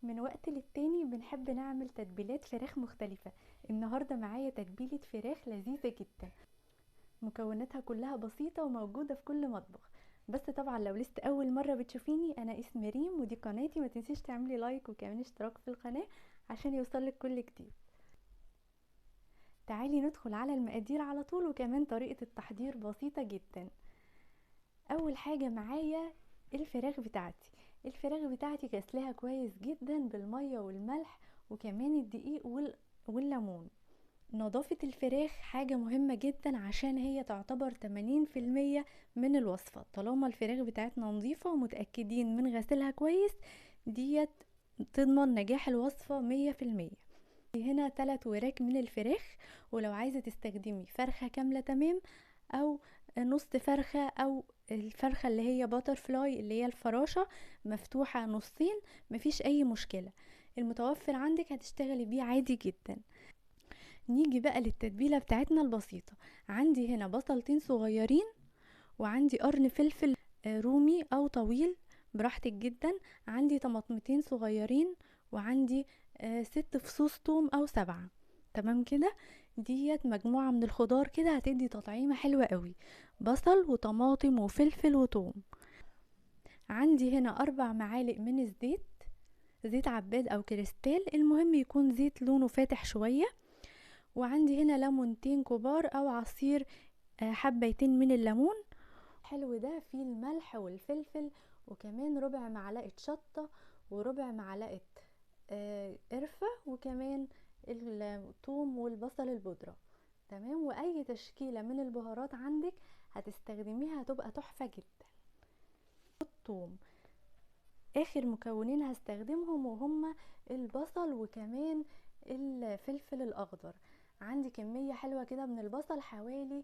من وقت للتاني بنحب نعمل تتبيلات فراخ مختلفة. النهاردة معايا تتبيلة فراخ لذيذة جدا، مكوناتها كلها بسيطة وموجودة في كل مطبخ. بس طبعا لو لسه اول مرة بتشوفيني، انا اسمي ريم ودي قناتي. ما تنسيش تعملي لايك وكمان اشتراك في القناة عشان يوصلك كل جديد. تعالي ندخل على المقادير على طول، وكمان طريقة التحضير بسيطة جدا. اول حاجة معايا الفراخ بتاعتي غسلها كويس جدا بالمية والملح وكمان الدقيق والليمون. نظافة الفراخ حاجة مهمة جدا عشان هي تعتبر 80% من الوصفة. طالما الفراخ بتاعتنا نظيفة ومتأكدين من غسلها كويس، ديت تضمن نجاح الوصفة 100%. هنا 3 وراك من الفراخ، ولو عايزة تستخدمي فرخة كاملة تمام، او نص فرخة، او الفرخة اللي هي باتر فلاي اللي هي الفراشة مفتوحة نصين، مفيش اي مشكلة. المتوفر عندك هتشتغلي بيه عادي جدا. نيجي بقى للتتبيلة بتاعتنا البسيطة. عندي هنا بصلتين صغيرين، وعندي قرن فلفل رومي او طويل براحتك جدا، عندي طماطمتين صغيرين، وعندي 6 فصوص توم او 7. تمام كده. ديت مجموعة من الخضار كده هتدي تطعيمة حلوة قوي، بصل وطماطم وفلفل وتوم. عندي هنا 4 معالق من الزيت، زيت عباد او كريستال، المهم يكون زيت لونه فاتح شوية. وعندي هنا ليمونتين كبار او عصير حبيتين من الليمون. حلو ده فيه الملح والفلفل، وكمان ربع معلقة شطة، وربع معلقة قرفة، وكمان الثوم والبصل البودرة. تمام. واي تشكيلة من البهارات عندك هتستخدميها هتبقى تحفة جدا. الثوم اخر مكونين هستخدمهم، وهما البصل وكمان الفلفل الاخضر. عندي كمية حلوة كده من البصل، حوالي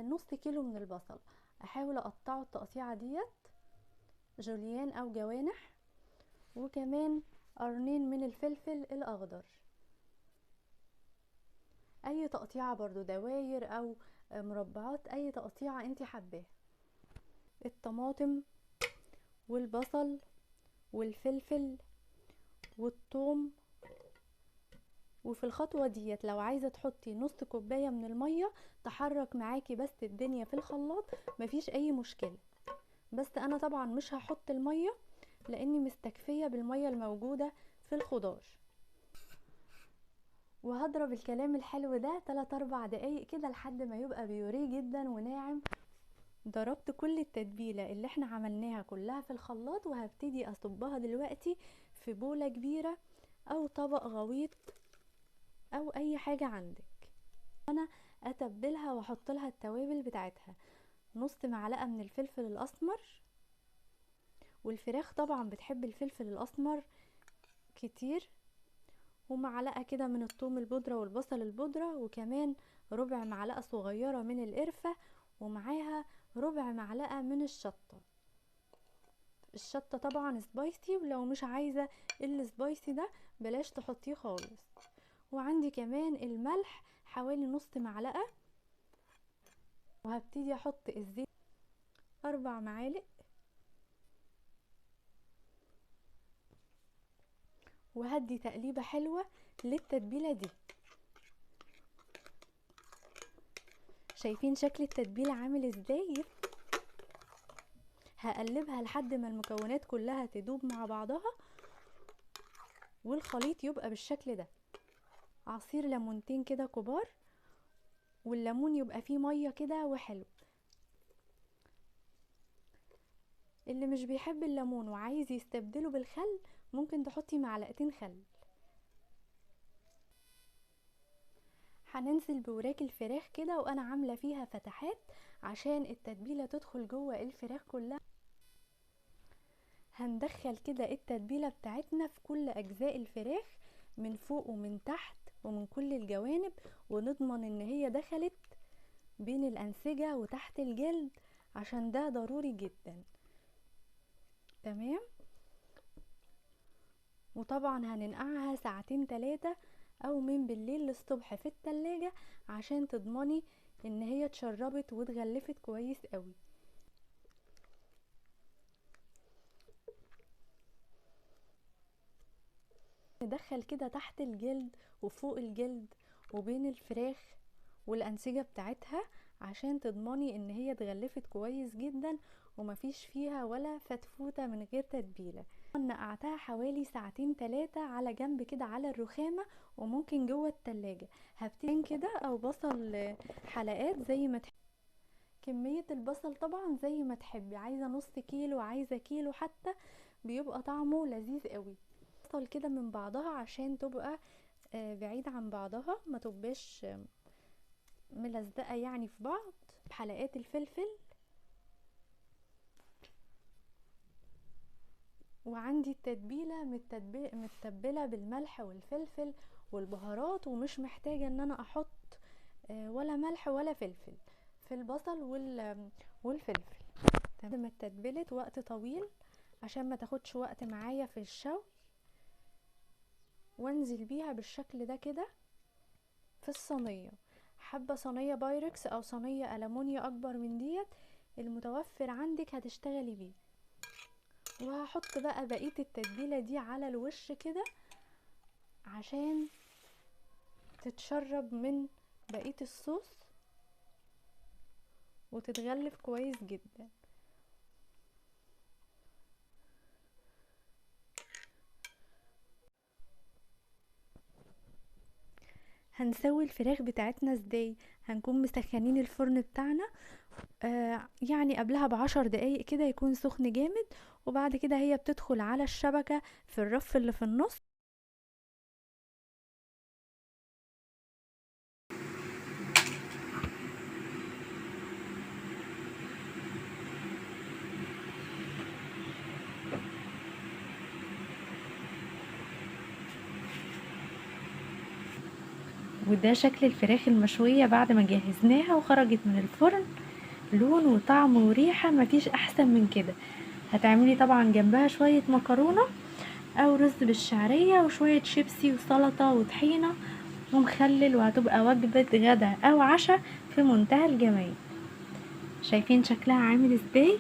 نص كيلو من البصل. احاول اقطعه التقطيعة ديت جوليان او جوانح، وكمان قرنين من الفلفل الاخضر، اي تقطيعة برضو دواير او مربعات، اي تقطيعة انت حباها. الطماطم والبصل والفلفل والثوم. وفي الخطوة ديت لو عايزة تحطي نص كوباية من المية تحرك معاكي بس الدنيا في الخلاط، مفيش اي مشكلة. بس انا طبعا مش هحط المية لاني مستكفية بالمية الموجودة في الخضار. وهضرب الكلام الحلو ده 3-4 دقايق كده لحد ما يبقى بيوريه جدا وناعم. ضربت كل التتبيلة اللي احنا عملناها كلها في الخلاط، وهبتدي اصبها دلوقتي في بولة كبيرة او طبق غويط او اي حاجة عندك. انا اتبلها واحط لها التوابل بتاعتها. نص معلقة من الفلفل الاسمر، والفراخ طبعا بتحب الفلفل الاسمر كتير، ومعلقة كده من الثوم البودرة والبصل البودرة، وكمان ربع معلقة صغيرة من القرفة، ومعاها ربع معلقة من الشطة. الشطة طبعا سبايسي، ولو مش عايزة السبايسي ده بلاش تحطيه خالص. وعندي كمان الملح حوالي نص معلقة. وهبتدي احط الزيت 4 معالق، وهدي تقليبة حلوة للتتبيلة دي. شايفين شكل التتبيلة عامل ازاي؟ هقلبها لحد ما المكونات كلها تدوب مع بعضها والخليط يبقى بالشكل ده. عصير ليمونتين كده كبار، والليمون يبقى فيه مية كده وحلو. اللي مش بيحب الليمون وعايز يستبدله بالخل ممكن تحطي معلقتين خل. هننزل بوراك الفراخ كده وانا عاملة فيها فتحات عشان التتبيلة تدخل جوه الفراخ كلها. هندخل كده التتبيلة بتاعتنا في كل اجزاء الفراخ، من فوق ومن تحت ومن كل الجوانب، ونضمن ان هي دخلت بين الانسجة وتحت الجلد عشان ده ضروري جدا. تمام. وطبعا هننقعها 2-3 ساعات، او من بالليل للصبح في التلاجة عشان تضمني ان هي اتشربت واتغلفت كويس قوي. ندخل كده تحت الجلد وفوق الجلد وبين الفراخ والأنسجة بتاعتها، عشان تضمني ان هي اتغلفت كويس جدا ومفيش فيها ولا فتفوتة من غير تتبيلة. نقعتها حوالي ساعتين 3 على جنب كده على الرخامة، وممكن جوه التلاجة. هبتين كده او بصل حلقات زي ما تحبي. كمية البصل طبعا زي ما تحبي، عايزة نص كيلو عايزة كيلو حتى، بيبقى طعمه لذيذ قوي. بصل كده من بعضها عشان تبقى بعيد عن بعضها، ما تبقاش ملزقة يعني في بعض. حلقات الفلفل، وعندي التتبيلة متبلة بالملح والفلفل والبهارات، ومش محتاجة ان انا احط ولا ملح ولا فلفل في البصل والفلفل. تمام، اتبلت وقت طويل عشان ما تاخدش وقت معايا في الشوي، وانزل بيها بالشكل ده كده في الصينية. حابة صينية بايركس او صينية ألمونيا اكبر من ديت، المتوفر عندك هتشتغلي بيه. وهحط بقى بقية التتبيلة دي على الوش كده عشان تتشرب من بقية الصوص وتتغلف كويس جدا. هنسوي الفراخ بتاعتنا ازاي؟ هنكون مسخنين الفرن بتاعنا يعني قبلها ب10 دقايق كده يكون سخن جامد، وبعد كده هي بتدخل على الشبكة في الرف اللي في النص. وده شكل الفراخ المشوية بعد ما جهزناها وخرجت من الفرن، لون وطعم وريحة مفيش احسن من كده. هتعملي طبعا جنبها شوية مكرونة او رز بالشعرية وشوية شيبسي وسلطة وطحينة ومخلل، وهتبقى وجبة غدا او عشاء في منتهى الجمال. شايفين شكلها عامل ازاي؟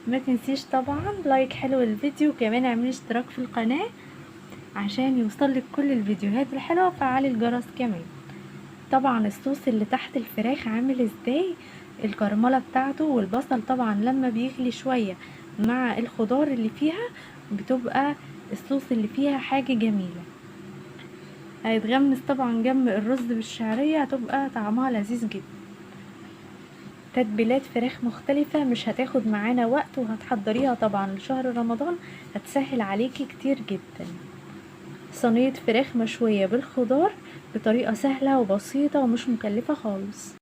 ما تنسيش طبعا لايك حلو الفيديو، وكمان اعملي اشتراك في القناة عشان يوصلك كل الفيديوهات الحلوة، وفعلي الجرس كمان. طبعا الصوص اللي تحت الفراخ عامل ازاي، الكرملة بتاعته والبصل طبعا لما بيغلي شوية مع الخضار اللي فيها بتبقى الصوص اللي فيها حاجة جميلة. هيتغمس طبعا جنب الرز بالشعرية، هتبقى طعمها لذيذ جدا. تتبيلات فراخ مختلفة مش هتاخد معانا وقت، وهتحضريها طبعا لشهر رمضان، هتسهل عليكي كتير جدا. صينية فراخ مشوية بالخضار بطريقة سهلة وبسيطة ومش مكلفة خالص.